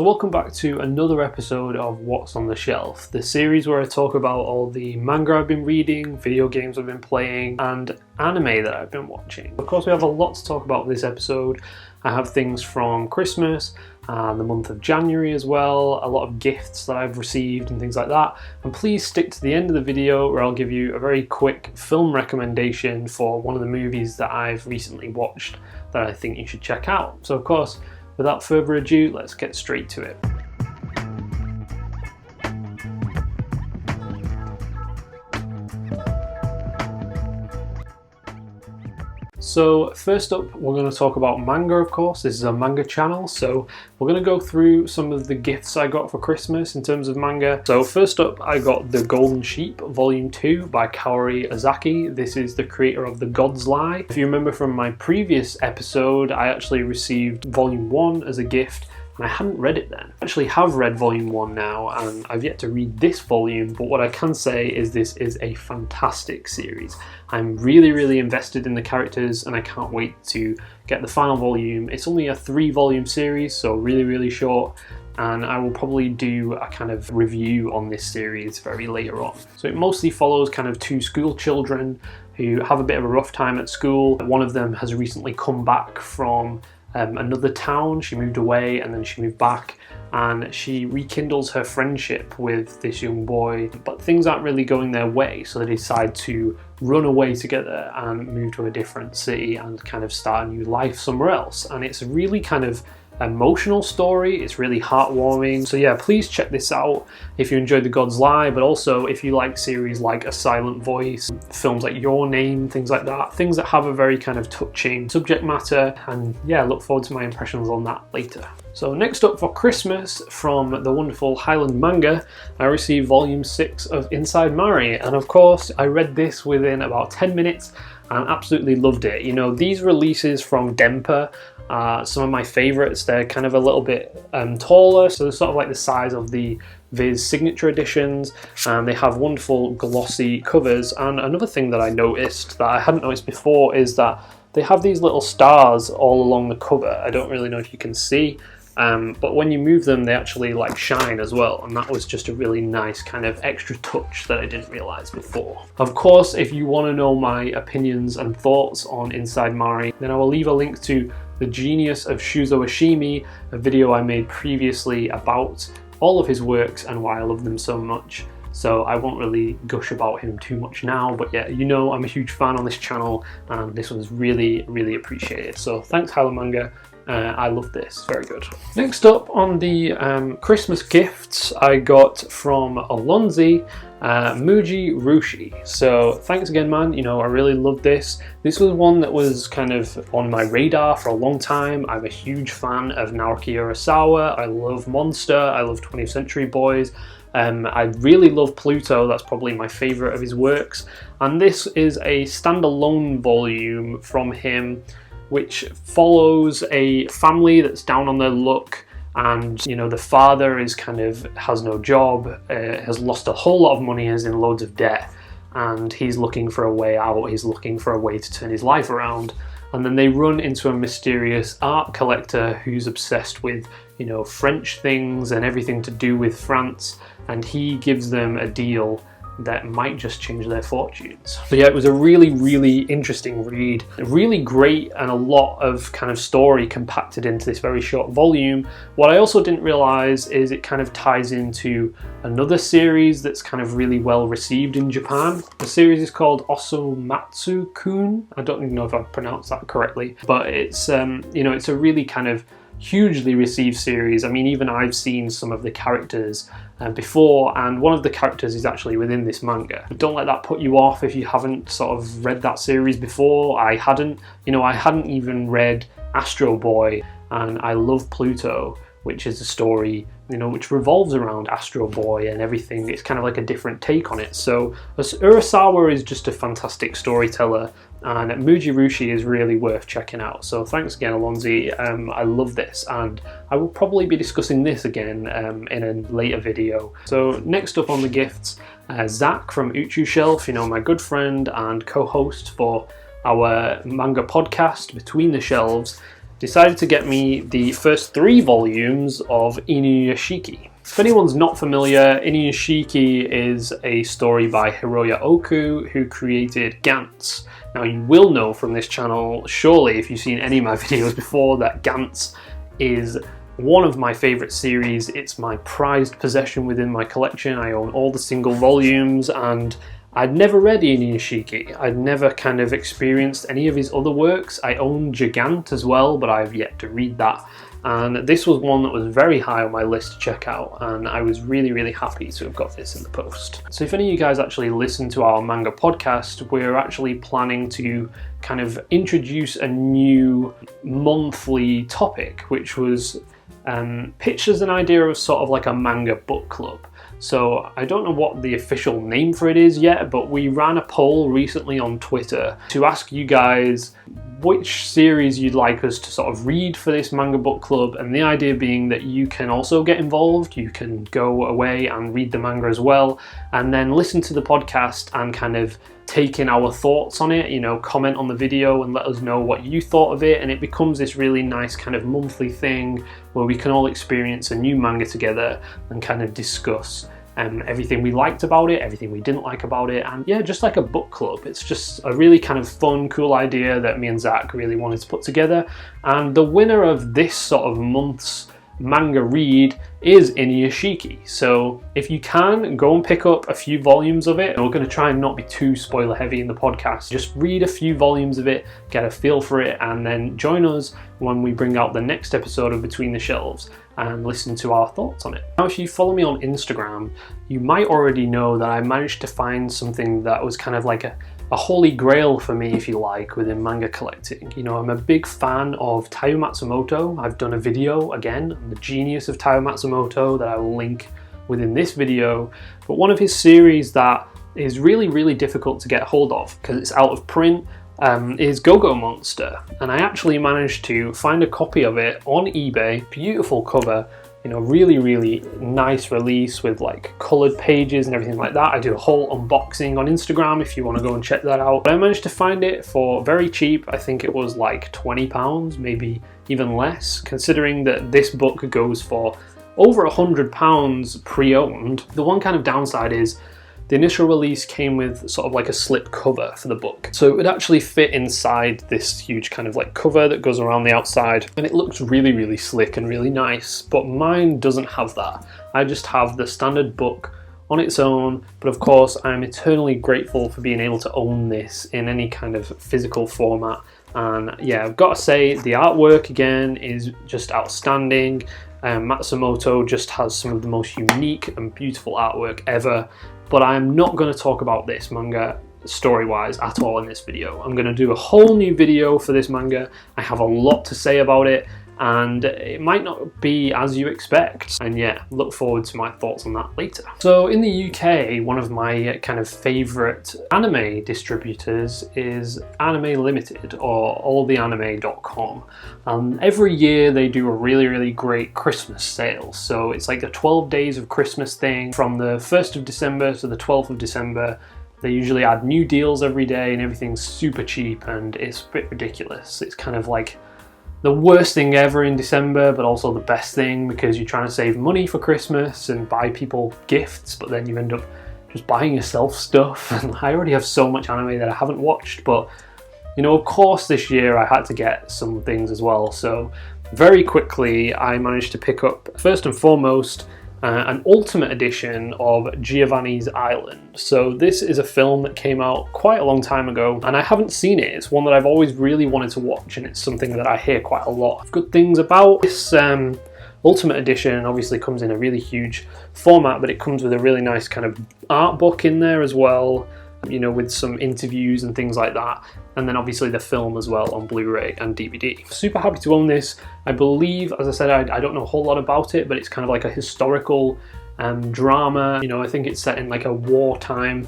So welcome back to another episode of What's on the Shelf, the series where I talk about all the manga I've been reading, video games I've been playing, and anime that I've been watching. Of course, we have a lot to talk about this episode. I have things from Christmas, the month of January as well, a lot of gifts that I've received and things like that. And please stick to the end of the video where I'll give you a very quick film recommendation for one of the movies that I've recently watched that I think you should check out. So of course, without further ado, let's get straight to it. So first up, we're going to talk about manga, of course. This is a manga channel, so we're going to go through some of the gifts I got for Christmas in terms of manga. So first up, I got The Golden Sheep Volume 2 by Kaori Ozaki. This is the creator of The God's Lie. If you remember from my previous episode, I actually received Volume 1 as a gift, and I hadn't read it then. I actually have read Volume 1 now, and I've yet to read this volume, but what I can say is this is a fantastic series. I'm really invested in the characters, and I can't wait to get the final volume. It's only a 3-volume series, so really short, and I will probably do a kind of review on this series very later on. So it mostly follows kind of 2 school children who have a bit of a rough time at school. One of them has recently come back from another town. She moved away and then she moved back, and she rekindles her friendship with this young boy, but things aren't really going their way, so they decide to run away together and move to a different city and kind of start a new life somewhere else. And it's a really kind of emotional story. It's really heartwarming. So yeah, please check this out if you enjoyed The God's Lie, but also if you like series like A Silent Voice, films like Your Name, things like that, things that have a very kind of touching subject matter. And yeah, look forward to my impressions on that later. So next up for Christmas, from the wonderful Highland Manga, I received Volume 6 of Inside Mari, and of course I read this within about 10 minutes and absolutely loved it. You know, these releases from Dempa are some of my favourites. They're kind of a little bit taller, so they're sort of like the size of the Viz signature editions, and they have wonderful glossy covers. And another thing that I noticed that I hadn't noticed before is that they have these little stars all along the cover. I don't really know if you can see, but when you move them, they actually like shine as well, and that was just a really nice kind of extra touch that I didn't realise before. Of course, if you want to know my opinions and thoughts on Inside Mari, then I will leave a link to The Genius of Shuzo Ashimi, a video I made previously about all of his works and why I love them so much. So I won't really gush about him too much now, but yeah, you know I'm a huge fan on this channel, and this was really appreciated. So thanks Highland Manga. I love this, very good. Next up on the Christmas gifts, I got from Alonzi, Muji Rushi. So thanks again, man. You know, I really love this. This was one that was kind of on my radar for a long time. I'm a huge fan of Naoki Urasawa. I love Monster. I love 20th Century Boys. I really love Pluto. That's probably my favourite of his works. And this is a standalone volume from him, which follows a family that's down on their luck, and you know, the father is kind of has no job, has lost a whole lot of money, is in loads of debt, and he's looking for a way out. He's looking for a way to turn his life around, and then they run into a mysterious art collector who's obsessed with, you know, French things and everything to do with France, and he gives them a deal that might just change their fortunes. So yeah, it was a really interesting read, really great, and a lot of kind of story compacted into this very short volume. What I also didn't realize is it kind of ties into another series that's kind of really well received in Japan. The series is called Osomatsu-kun. I don't even know if I've pronounced that correctly, but it's you know, it's a really kind of hugely received series. I mean, even I've seen some of the characters before, and one of the characters is actually within this manga. Don't let that put you off if you haven't sort of read that series before. I hadn't, you know, I hadn't even read Astro Boy, and I love Pluto, which is a story, you know, which revolves around Astro Boy and everything. It's kind of like a different take on it. So Urasawa is just a fantastic storyteller, and Muji Rushi is really worth checking out. So thanks again, Alonzi. I love this, and I will probably be discussing this again in a later video. So next up on the gifts, Zach from OnTheShelf, you know, my good friend and co-host for our manga podcast, Between the Shelves. decided to get me the first 3 volumes of Inuyashiki. If anyone's not familiar, Inuyashiki is a story by Hiroya Oku, who created Gantz. Now you will know from this channel, surely if you've seen any of my videos before, that Gantz is one of my favourite series. It's my prized possession within my collection. I own all the single volumes, and I'd never read Inuyashiki. I'd never kind of experienced any of his other works. I own Gigant as well, but I've yet to read that. And this was one that was very high on my list to check out, and I was really happy to have got this in the post. So if any of you guys actually listen to our manga podcast, we're actually planning to kind of introduce a new monthly topic, which was pitched as an idea of sort of like a manga book club. So I don't know what the official name for it is yet, but we ran a poll recently on Twitter to ask you guys which series you'd like us to sort of read for this manga book club, and the idea being that you can also get involved. You can go away and read the manga as well, and then listen to the podcast and kind of take in our thoughts on it, you know, comment on the video and let us know what you thought of it, and it becomes this really nice kind of monthly thing where we can all experience a new manga together and kind of discuss everything we liked about it, everything we didn't like about it, and yeah, just like a book club. It's just a really kind of fun, cool idea that me and Zach really wanted to put together, and the winner of this sort of month's manga read is Inuyashiki. So if you can, go and pick up a few volumes of it. We're going to try and not be too spoiler heavy in the podcast. Just read a few volumes of it, get a feel for it, and then join us when we bring out the next episode of Between the Shelves and listen to our thoughts on it. Now, if you follow me on Instagram, you might already know that I managed to find something that was kind of like a holy grail for me, if you like, within manga collecting. You know, I'm a big fan of Taiyo Matsumoto. I've done a video, again, on the genius of Taiyo Matsumoto that I will link within this video. But one of his series that is really difficult to get hold of because it's out of print is Gogo Monster. And I actually managed to find a copy of it on eBay. Beautiful cover. You know, really nice release with like coloured pages and everything like that. I do a whole unboxing on Instagram if you want to go and check that out. But I managed to find it for very cheap. I think it was like £20, maybe even less, considering that this book goes for over £100 pre-owned. The one kind of downside is the initial release came with sort of like a slip cover for the book. So it would actually fit inside this huge kind of like cover that goes around the outside, and it looks really slick and really nice, but mine doesn't have that. I just have the standard book on its own, but of course I'm eternally grateful for being able to own this in any kind of physical format. And yeah, I've got to say the artwork again is just outstanding. Matsumoto just has some of the most unique and beautiful artwork ever. But I'm not going to talk about this manga story-wise at all in this video. I'm going to do a whole new video for this manga. I have a lot to say about it, and it might not be as you expect. And yeah, look forward to my thoughts on that later. So in the UK, one of my kind of favourite anime distributors is Anime Limited, or alltheanime.com. Every year they do a really great Christmas sale. So it's like a 12 days of Christmas thing from the 1st of December to the 12th of December. They usually add new deals every day and everything's super cheap, and it's a bit ridiculous. It's kind of like the worst thing ever in December, but also the best thing because you're trying to save money for Christmas and buy people gifts, but then you end up just buying yourself stuff. And I already have so much anime that I haven't watched, but you know, of course this year I had to get some things as well. So very quickly I managed to pick up, first and foremost, an ultimate edition of Giovanni's Island. So this is a film that came out quite a long time ago, and I haven't seen it. It's one that I've always really wanted to watch, and it's something that I hear quite a lot of good things about. This ultimate edition obviously comes in a really huge format, but it comes with a really nice kind of art book in there as well, you know, with some interviews and things like that. And then obviously the film as well on Blu-ray and DVD. Super happy to own this. I believe, as I said, I don't know a whole lot about it, but it's kind of like a historical drama. You know, I think it's set in like a wartime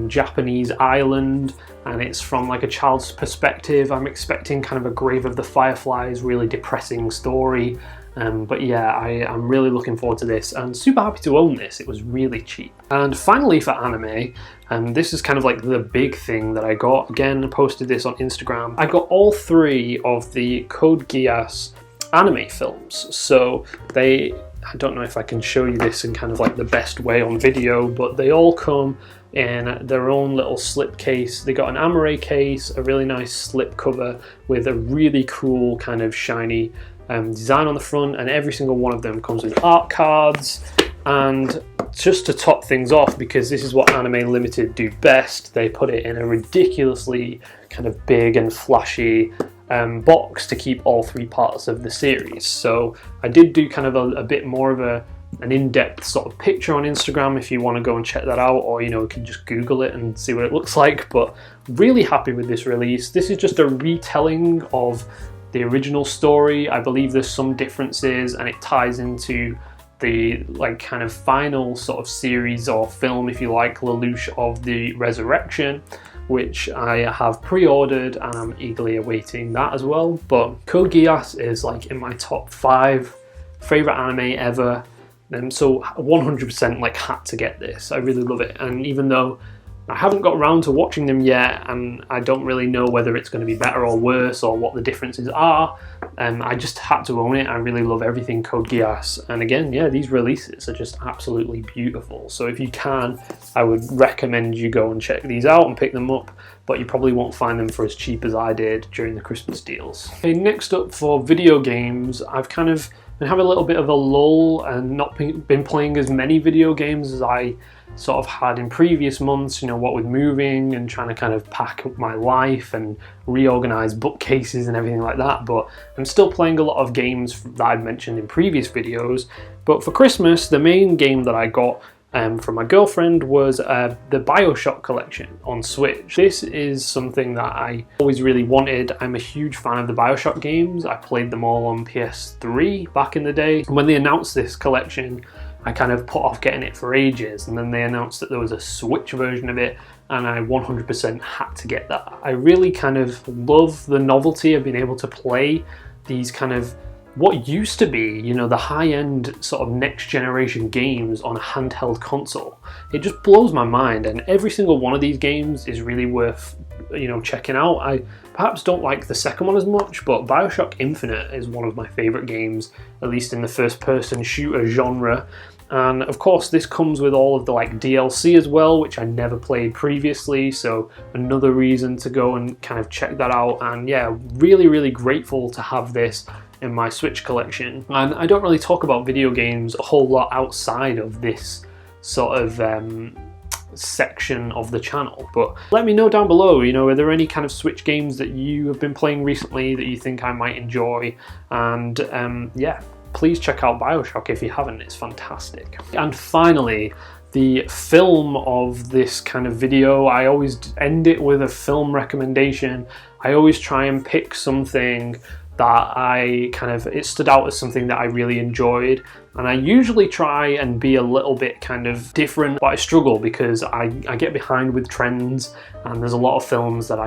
Japanese island, and it's from like a child's perspective. I'm expecting kind of a Grave of the Fireflies, really depressing story. But yeah, I'm really looking forward to this and super happy to own this. It was really cheap. And finally for anime, this is kind of like the big thing that I got. Again, I posted this on Instagram. I got all 3 of the Code Geass anime films. So I don't know if I can show you this in kind of like the best way on video, but they all come in their own little slip case. They got an Amore case, a really nice slip cover with a really cool kind of shiny design on the front, and every single one of them comes with art cards. And just to top things off, because this is what Anime Limited do best, they put it in a ridiculously kind of big and flashy box to keep all 3 parts of the series. So I did do kind of a bit more of an in-depth sort of picture on Instagram if you want to go and check that out, or you can just Google it and see what it looks like. But really happy with this release. This is just a retelling of the original story. I believe there's some differences, and it ties into the like kind of final sort of series or film, if you like, Lelouch of the Resurrection, which I have pre-ordered and I'm eagerly awaiting that as well. But Code Geass is like in my top 5 favorite anime ever, and so 100% like had to get this. I really love it, and even though I haven't got around to watching them yet, and I don't really know whether it's going to be better or worse or what the differences are, I just had to own it. I really love everything Code Geass, and again, yeah, these releases are just absolutely beautiful. So if you can, I would recommend you go and check these out and pick them up, but you probably won't find them for as cheap as I did during the Christmas deals. Okay, next up for video games, I've kind of been having a little bit of a lull and not been playing as many video games as I sort of had in previous months, what with moving and trying to kind of pack up my life and reorganize bookcases and everything like that. But I'm still playing a lot of games that I've mentioned in previous videos. But for Christmas, the main game that I got from my girlfriend was the BioShock collection on Switch. This is something that I always really wanted. I'm a huge fan of the BioShock games. I played them all on PS3 back in the day. And when they announced this collection, I kind of put off getting it for ages, and then they announced that there was a Switch version of it, and I 100% had to get that. I really kind of love the novelty of being able to play these kind of what used to be, the high-end sort of next-generation games on a handheld console. It just blows my mind, and every single one of these games is really worth, checking out. I perhaps don't like the second one as much, but BioShock Infinite is one of my favourite games, at least in the first-person shooter genre. And of course this comes with all of the DLC as well, which I never played previously, so another reason to go and kind of check that out. And yeah, really grateful to have this in my Switch collection. And I don't really talk about video games a whole lot outside of this sort of section of the channel, but let me know down below, are there any kind of Switch games that you have been playing recently that you think I might enjoy? And yeah, please check out BioShock if you haven't, it's fantastic. And finally, the film of this kind of video, I always end it with a film recommendation. I always try and pick something that it stood out as something that I really enjoyed, and I usually try and be a little bit kind of different, but I struggle because I get behind with trends, and there's a lot of films that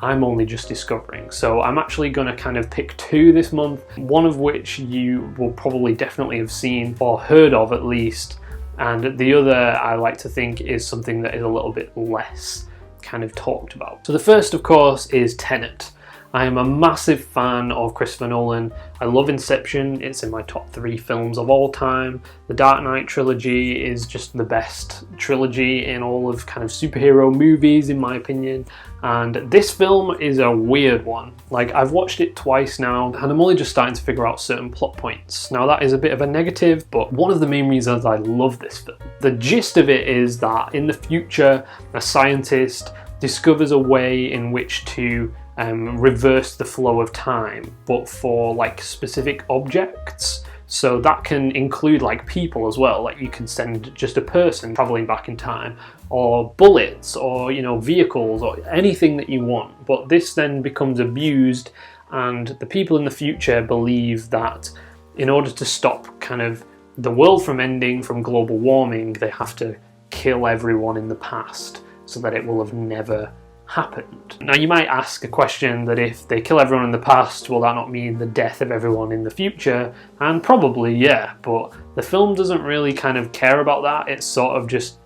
I'm only just discovering. So I'm actually going to kind of pick 2 this month, one of which you will probably definitely have seen or heard of at least, and the other I like to think is something that is a little bit less kind of talked about. So the first, of course, is Tenet. I am a massive fan of Christopher Nolan. I love Inception, it's in my top 3 films of all time. The Dark Knight trilogy is just the best trilogy in all of kind of superhero movies, in my opinion. And this film is a weird one. I've watched it twice now, and I'm only just starting to figure out certain plot points. Now that is a bit of a negative, but one of the main reasons I love this film. The gist of it is that in the future, a scientist discovers a way in which to reverse the flow of time, but for specific objects. So that can include people as well. You can send just a person traveling back in time, or bullets, or vehicles, or anything that you want. But this then becomes abused, and the people in the future believe that in order to stop kind of the world from ending from global warming, they have to kill everyone in the past so that it will have never happened. Now you might ask a question that if they kill everyone in the past, will that not mean the death of everyone in the future? And probably yeah, but the film doesn't really kind of care about that. It's sort of just,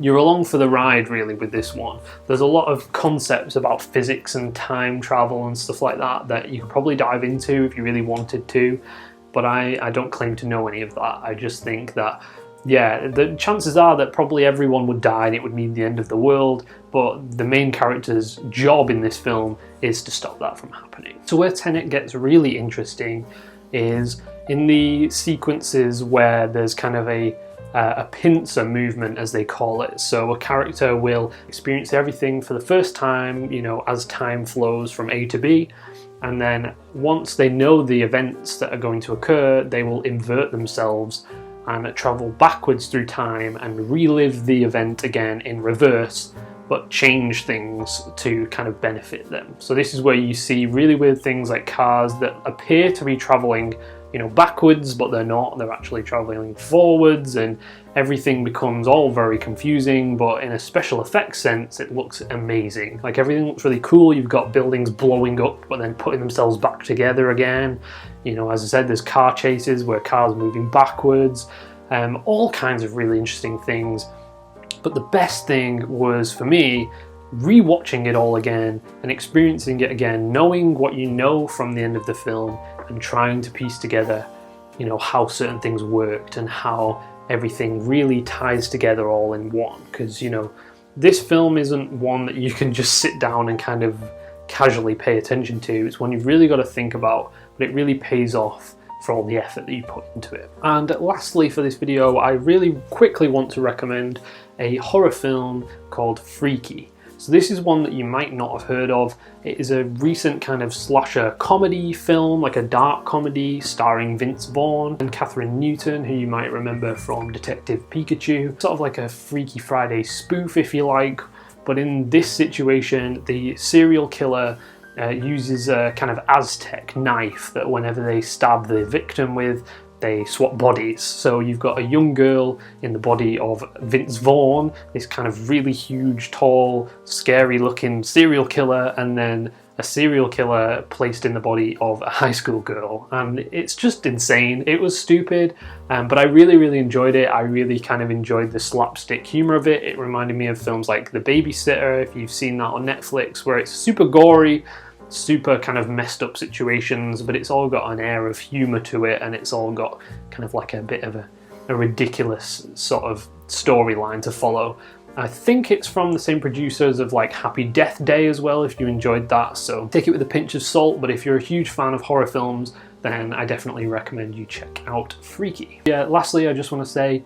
you're along for the ride really with this one. There's a lot of concepts about physics and time travel and stuff like that that you could probably dive into if you really wanted to, but I don't claim to know any of that. I just think that, yeah, the chances are that probably everyone would die and it would mean the end of the world, but the main character's job in this film is to stop that from happening. So where Tenet gets really interesting is in the sequences where there's kind of a pincer movement, as they call it. So a character will experience everything for the first time, you know, as time flows from A to B, and then once they know the events that are going to occur, they will invert themselves and travel backwards through time and relive the event again in reverse, but change things to kind of benefit them. So this is where you see really weird things like cars that appear to be traveling, you know, backwards, but they're not. They're actually traveling forwards, and everything becomes all very confusing, but in a special effects sense, it looks amazing. Like everything looks really cool. You've got buildings blowing up, but then putting themselves back together again. You know, as I said, there's car chases where cars are moving backwards, all kinds of really interesting things. But the best thing was, for me, rewatching it all again and experiencing it again, knowing what you know from the end of the film and trying to piece together, you know, how certain things worked and how everything really ties together all in one. Because, you know, this film isn't one that you can just sit down and kind of casually pay attention to. It's one you've really got to think about, but it really pays off for all the effort that you put into it. And lastly for this video, I really quickly want to recommend a horror film called Freaky. So this is one that you might not have heard of. It is a recent kind of slasher comedy film, like a dark comedy starring Vince Vaughn and Catherine Newton, who you might remember from Detective Pikachu. Sort of like a Freaky Friday spoof, if you like. But in this situation, the serial killer uses a kind of Aztec knife that whenever they stab the victim with, they swap bodies. So you've got a young girl in the body of Vince Vaughn, this kind of really huge, tall, scary looking serial killer, and then a serial killer placed in the body of a high school girl. And it's just insane. It was stupid, but I really enjoyed it. I really kind of enjoyed the slapstick humor of it. It reminded me of films like The Babysitter, if you've seen that on Netflix, where it's super gory, super kind of messed up situations, but it's all got an air of humor to it, and it's all got kind of like a bit of a ridiculous sort of storyline to follow. I think it's from the same producers of like Happy Death Day as well, if you enjoyed that, so take it with a pinch of salt. But if you're a huge fan of horror films, then I definitely recommend you check out Freaky. Yeah, lastly, I just want to say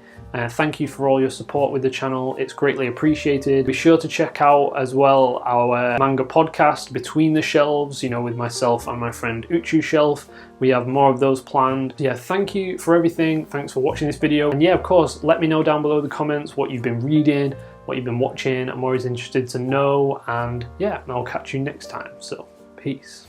thank you for all your support with the channel. It's greatly appreciated. Be sure to check out as well our manga podcast, Between the Shelves, you know, with myself and my friend OnTheShelf. We have more of those planned. Yeah, thank you for everything. Thanks for watching this video. And yeah, of course, let me know down below in the comments what you've been reading, what you've been watching. I'm always interested to know. And yeah, I'll catch you next time. So, peace.